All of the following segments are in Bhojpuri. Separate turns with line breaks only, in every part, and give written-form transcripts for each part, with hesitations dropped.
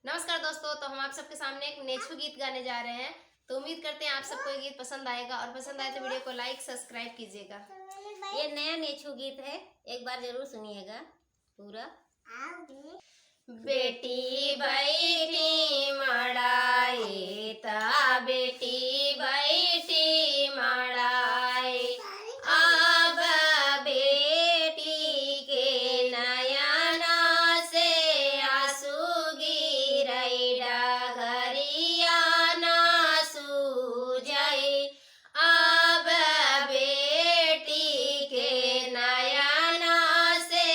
नमस्कार दोस्तों, तो हम आप सबके सामने एक नेचू गीत गाने जा रहे हैं। तो उम्मीद करते हैं आप सबको ये गीत पसंद आएगा और पसंद आए तो वीडियो को लाइक सब्सक्राइब कीजिएगा।
ये नया नेचू गीत है, एक बार जरूर सुनिएगा पूरा।
बेटी बैठी मड़ाई ता बेटी बैठी मड़ाई, अब बेटी के नयना से आंसू गिरई डगरिया ना सूझई। अब बेटी के नयना से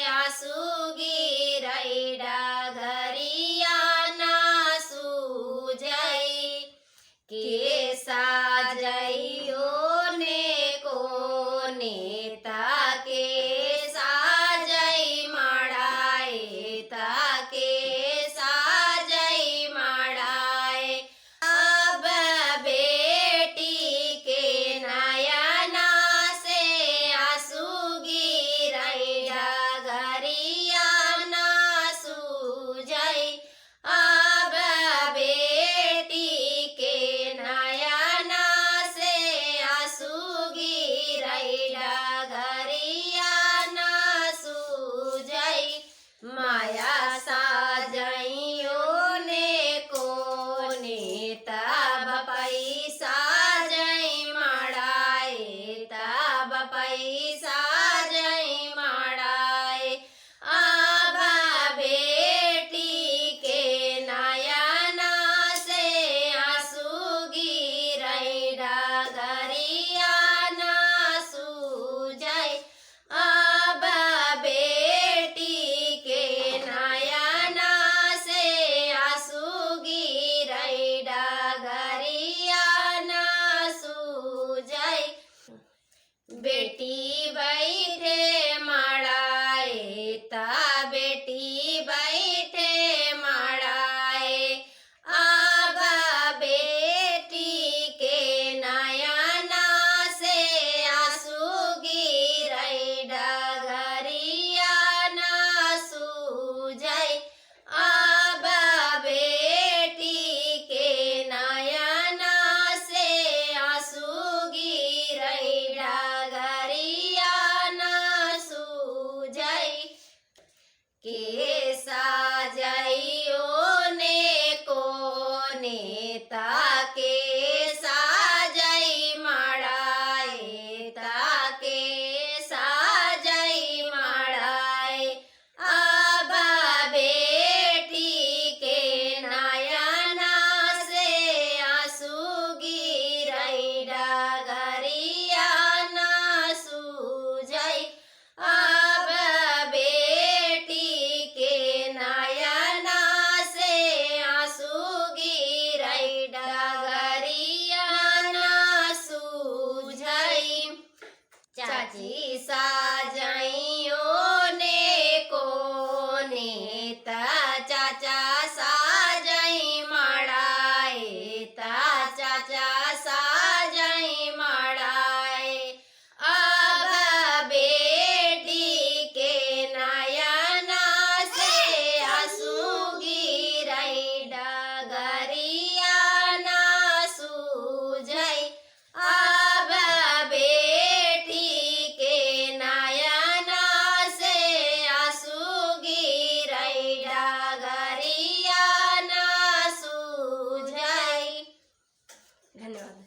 आंसू गिरई डगरिया ना सूझई। के साजइयो ने को नेता के साजई मड़ाए ताके साजई मड़ाए। अब बेटी के नयना से आंसू गिरई डगरिया ना सूझई। अब बेटी के नयना से आंसू गिरई डगरिया ना सूझई। माया साजइयो ने को नेता पैसा जई मड़ाए तब पैसा जई मड़ाए। अब बेटी के नयना से आंसू गिरई डगरिया ना सूझई। अब बेटी के नयना से आंसू गिरई डगरिया ना सूझई। बेटी बैठे मड़ाए ता बेटी बैठे मड़ाए। अब बेटी के नयना से आंसू गिरई डगरिया ना सूझई। अब बेटी के नयना से आंसू गिरई डगरिया ना सूझई। के साजइयो ने को नेता के साजई मड़ाए ताके साजई मड़ाए। अब बेटी के नयना से आंसू गिरई डगरिया ना सूझई। अब बेटी के नयना से आंसू गिरई डगरिया ना सूझई। चाची साजइयो ने को नेता चाचा साजई मड़ाए ता चाचा साजई मड़ाए। अब बेटी के नयना से आंसू गिरई डगरिया ना सूझई। अब बेटी के नयना से आंसू गिरई डगरिया ना सूझई। धन्यवाद।